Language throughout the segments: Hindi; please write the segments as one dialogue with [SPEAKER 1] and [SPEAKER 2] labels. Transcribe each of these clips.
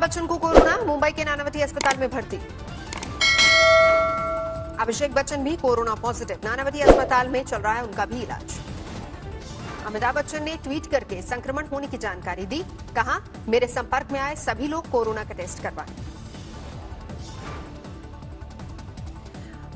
[SPEAKER 1] बच्चन को कोरोना, मुंबई के नानावती अस्पताल में भर्ती। अभिषेक बच्चन भी कोरोना पॉजिटिव, नानावती अस्पताल में चल रहा है उनका भी इलाज। अमिताभ बच्चन ने ट्वीट करके संक्रमण होने की जानकारी दी, कहा मेरे संपर्क में आए सभी लोग कोरोना का टेस्ट करवाएं।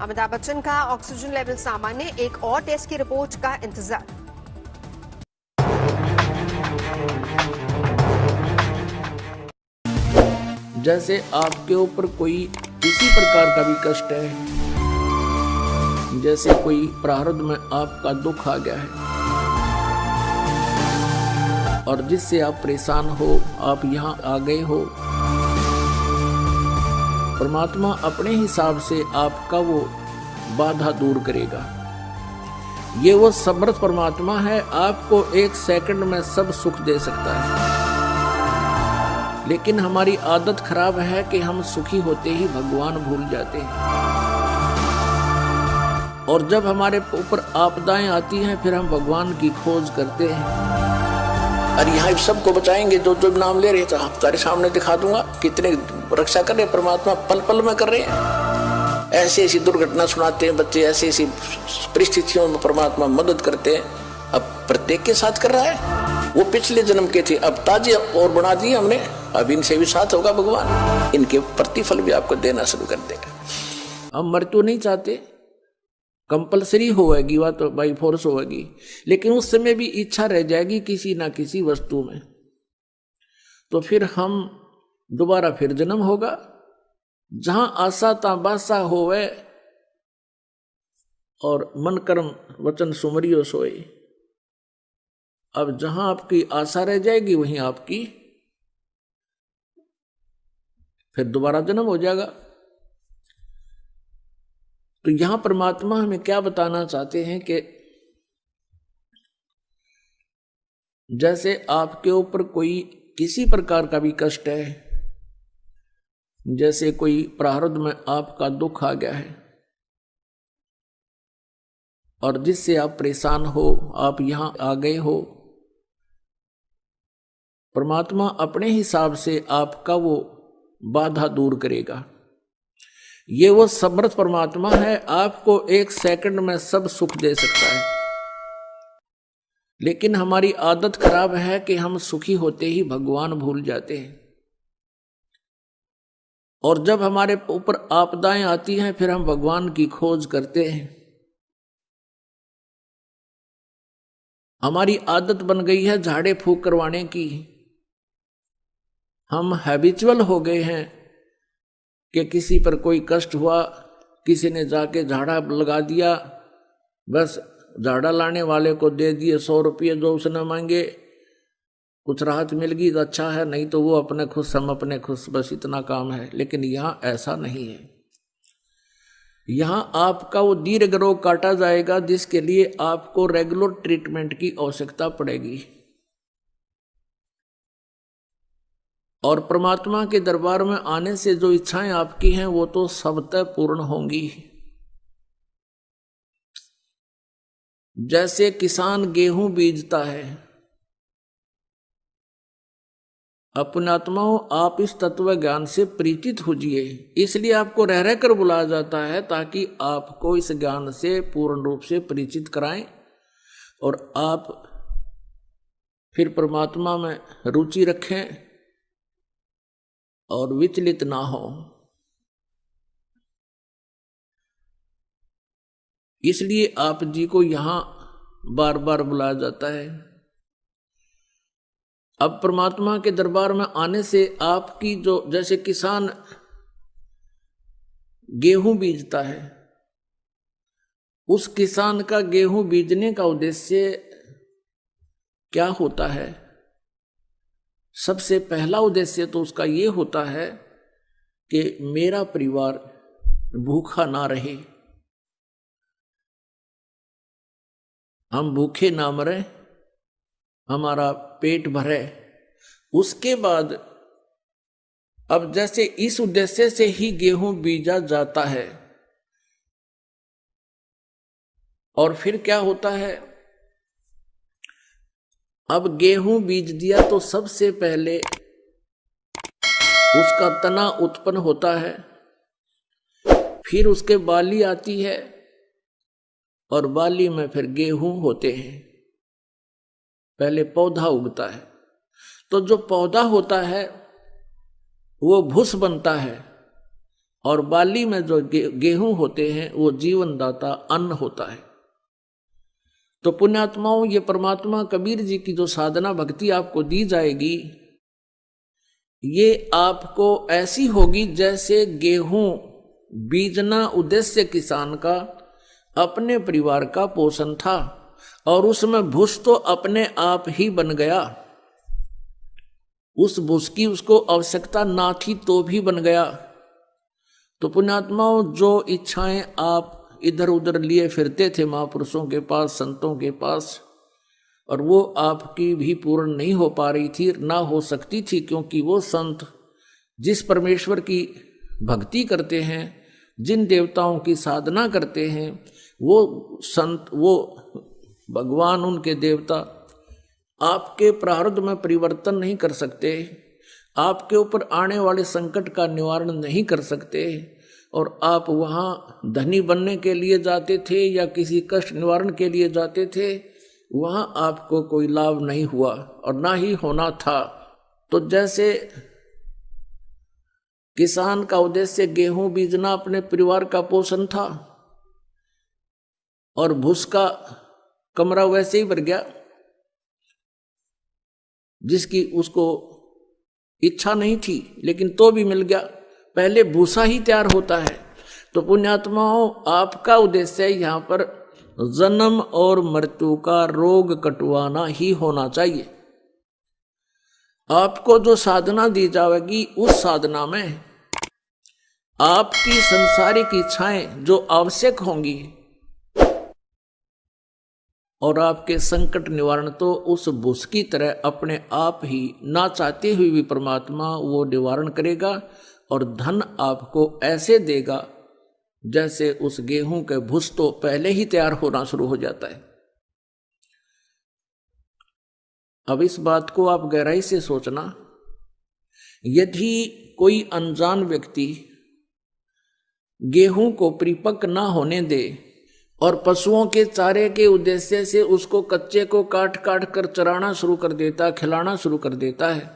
[SPEAKER 1] अमिताभ बच्चन का ऑक्सीजन लेवल सामान्य, एक और टेस्ट की रिपोर्ट का इंतजार।
[SPEAKER 2] जैसे आपके ऊपर कोई किसी प्रकार का भी कष्ट है, जैसे कोई प्रारब्ध में आपका दुख आ गया है और जिससे आप परेशान हो, आप यहाँ आ गए हो, परमात्मा अपने हिसाब से आपका वो बाधा दूर करेगा। ये वो समर्थ परमात्मा है, आपको एक सेकंड में सब सुख दे सकता है। लेकिन हमारी आदत खराब है कि हम सुखी होते ही भगवान भूल जाते हैं, और जब हमारे ऊपर आपदाएं आती हैं फिर हम भगवान की खोज करते हैं। अरे यहाँ सबको बचाएंगे, जो जो नाम ले रहे थे तारे सामने दिखा दूंगा, कितने रक्षा कर रहे परमात्मा, पल पल में कर रहे हैं। ऐसी ऐसी दुर्घटना सुनाते हैं बच्चे, ऐसी ऐसी परिस्थितियों में परमात्मा मदद करते हैं। अब प्रत्येक के साथ कर रहा है। वो पिछले जन्म के थे, अब ताजे और बना दिए हमने, अब इनसे भी साथ होगा भगवान, इनके प्रतिफल भी आपको देना शुरू कर देगा। हम मृत्यु नहीं चाहते, कंपलसरी होगी वह तो बाई फोर्स होगी, लेकिन उस समय भी इच्छा रह जाएगी किसी ना किसी वस्तु में, तो फिर हम दोबारा फिर जन्म होगा। जहां आशा ता बासा होवे और मन कर्म वचन सुमरियो सोए। अब जहां आपकी आशा रह जाएगी वहीं आपकी फिर दोबारा जन्म हो जाएगा। तो यहां परमात्मा हमें क्या बताना चाहते हैं कि जैसे आपके ऊपर कोई किसी प्रकार का भी कष्ट है, जैसे कोई प्रारब्ध में आपका दुख आ गया है और जिससे आप परेशान हो, आप यहां आ गए हो, परमात्मा अपने हिसाब से आपका वो बाधा दूर करेगा। ये वो समर्थ परमात्मा है, आपको एक सेकंड में सब सुख दे सकता है। लेकिन हमारी आदत खराब है कि हम सुखी होते ही भगवान भूल जाते हैं, और जब हमारे ऊपर आपदाएं आती हैं फिर हम भगवान की खोज करते हैं। हमारी आदत बन गई है झाड़े फूंक करवाने की। हम हैबिचुअल हो गए हैं कि किसी पर कोई कष्ट हुआ, किसी ने जाके झाड़ा लगा दिया, बस झाड़ा लाने वाले को दे दिए 100 रुपये जो उसने मांगे, कुछ राहत मिल गई तो अच्छा है, नहीं तो वो अपने खुश हम अपने खुश, बस इतना काम है। लेकिन यहाँ ऐसा नहीं है। यहाँ आपका वो दीर्घ रोग काटा जाएगा जिसके लिए आपको रेगुलर ट्रीटमेंट की आवश्यकता पड़ेगी, और परमात्मा के दरबार में आने से जो इच्छाएं आपकी हैं वो तो सबतः पूर्ण होंगी। जैसे किसान गेहूं बीजता है, अपने आत्माओं आप इस तत्व ज्ञान से परिचित होजिए, इसलिए आपको रह रह कर बुलाया जाता है ताकि आपको इस ज्ञान से पूर्ण रूप से परिचित कराएं और आप फिर परमात्मा में रुचि रखें और विचलित ना हो। इसलिए आप जी को यहां बार बार बुलाया जाता है। अब परमात्मा के दरबार में आने से आपकी जो, जैसे किसान गेहूं बीजता है, उस किसान का गेहूं बीजने का उद्देश्य क्या होता है? सबसे पहला उद्देश्य तो उसका ये होता है कि मेरा परिवार भूखा ना रहे, हम भूखे ना मरे, हमारा पेट भरे। उसके बाद अब जैसे इस उद्देश्य से ही गेहूं बीजा जाता है, और फिर क्या होता है, अब गेहूं बीज दिया तो सबसे पहले उसका तना उत्पन्न होता है, फिर उसके बाली आती है और बाली में फिर गेहूं होते हैं। पहले पौधा उगता है, तो जो पौधा होता है वो भूस बनता है और बाली में जो गेहूं होते हैं वो जीवनदाता अन्न होता है। तो पुण्यात्माओं, ये परमात्मा कबीर जी की जो साधना भक्ति आपको दी जाएगी, ये आपको ऐसी होगी जैसे गेहूं बीजना उद्देश्य किसान का अपने परिवार का पोषण था और उसमें भूस तो अपने आप ही बन गया। उस भूस की उसको आवश्यकता ना थी तो भी बन गया। तो पुण्यात्माओं, जो इच्छाएं आप इधर उधर लिए फिरते थे महापुरुषों के पास, संतों के पास, और वो आपकी भी पूर्ण नहीं हो पा रही थी, ना हो सकती थी, क्योंकि वो संत जिस परमेश्वर की भक्ति करते हैं, जिन देवताओं की साधना करते हैं, वो संत, वो भगवान, उनके देवता आपके प्रारब्ध में परिवर्तन नहीं कर सकते, आपके ऊपर आने वाले संकट का निवारण नहीं कर सकते। और आप वहाँ धनी बनने के लिए जाते थे या किसी कष्ट निवारण के लिए जाते थे, वहाँ आपको कोई लाभ नहीं हुआ और ना ही होना था। तो जैसे किसान का उद्देश्य गेहूं बीजना अपने परिवार का पोषण था और भूस का कमरा वैसे ही भर गया, जिसकी उसको इच्छा नहीं थी लेकिन तो भी मिल गया। पहले भूसा ही तैयार होता है। तो पुण्यात्माओं, आपका उद्देश्य यहाँ पर जन्म और मृत्यु का रोग कटवाना ही होना चाहिए। आपको जो साधना दी जाएगी, उस साधना में आपकी संसारिक इच्छाएं जो आवश्यक होंगी और आपके संकट निवारण तो उस भूस की तरह अपने आप ही, ना चाहते हुए भी परमात्मा वो निवारण करेगा और धन आपको ऐसे देगा जैसे उस गेहूं के भूस तो पहले ही तैयार होना शुरू हो जाता है। अब इस बात को आप गहराई से सोचना। यदि कोई अनजान व्यक्ति गेहूं को परिपक्व ना होने दे और पशुओं के चारे के उद्देश्य से उसको कच्चे को काट काट कर चराना शुरू कर देता, खिलाना शुरू कर देता है,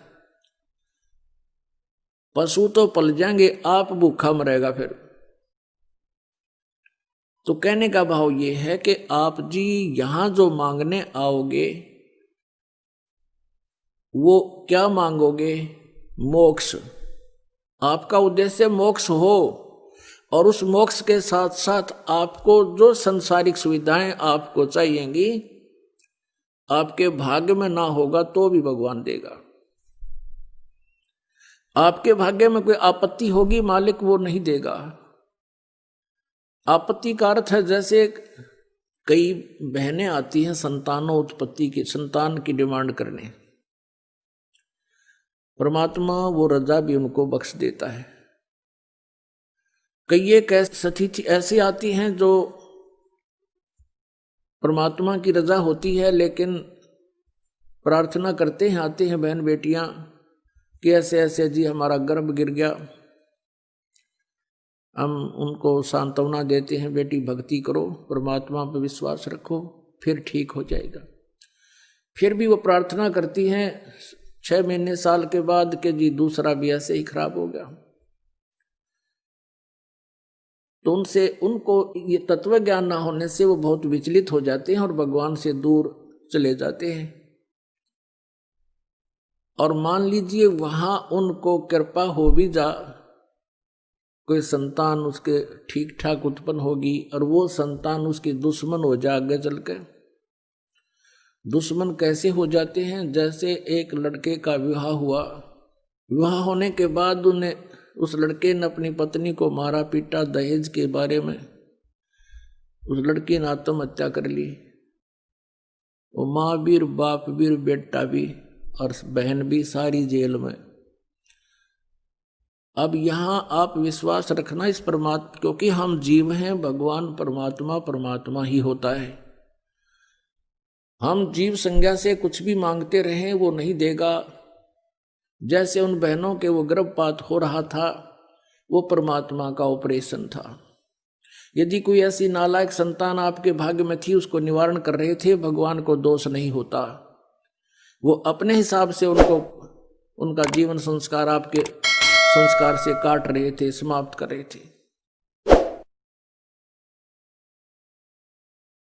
[SPEAKER 2] पशु तो पल जाएंगे, आप भूखा मरेगा फिर। तो कहने का भाव ये है कि आप जी यहां जो मांगने आओगे वो क्या मांगोगे? मोक्ष। आपका उद्देश्य मोक्ष हो और उस मोक्ष के साथ साथ आपको जो संसारिक सुविधाएं आपको चाहिएंगी, आपके भाग्य में ना होगा तो भी भगवान देगा। आपके भाग्य में कोई आपत्ति होगी, मालिक वो नहीं देगा। आपत्ति का अर्थ है जैसे कई बहनें आती हैं संतानों उत्पत्ति की, संतान की डिमांड करने, परमात्मा वो रजा भी उनको बख्श देता है। कई एक स्थिति ऐसी आती हैं जो परमात्मा की रजा होती है, लेकिन प्रार्थना करते हैं, आते हैं बहन बेटियां कि ऐसे ऐसे जी हमारा गर्भ गिर गया। हम उनको सांत्वना देते हैं, बेटी भक्ति करो, परमात्मा पर विश्वास रखो, फिर ठीक हो जाएगा। फिर भी वो प्रार्थना करती हैं 6 महीने साल के बाद कि जी दूसरा भी ऐसे ही खराब हो गया। तो उनको ये तत्व ज्ञान ना होने से वो बहुत विचलित हो जाते हैं और भगवान से दूर चले जाते हैं। और मान लीजिए वहां उनको कृपा हो भी जा, कोई संतान उसके ठीक ठाक उत्पन्न होगी और वो संतान उसकी दुश्मन हो जाए आगे चल के। दुश्मन कैसे हो जाते हैं? जैसे एक लड़के का विवाह हुआ, विवाह होने के बाद उस लड़के ने अपनी पत्नी को मारा पीटा दहेज के बारे में, उस लड़की ने आत्महत्या कर ली। वो माँ भी, बाप भी, बेटा भी और बहन भी सारी जेल में। अब यहाँ आप विश्वास रखना इस परमात्मा, क्योंकि हम जीव हैं, भगवान परमात्मा परमात्मा ही होता है। हम जीव संज्ञा से कुछ भी मांगते रहें वो नहीं देगा। जैसे उन बहनों के वो गर्भपात हो रहा था, वो परमात्मा का ऑपरेशन था। यदि कोई ऐसी नालायक संतान आपके भाग्य में थी, उसको निवारण कर रहे थे, भगवान को दोष नहीं होता। वो अपने हिसाब से उनको उनका जीवन संस्कार आपके संस्कार से काट रहे थे, समाप्त कर रहे थे।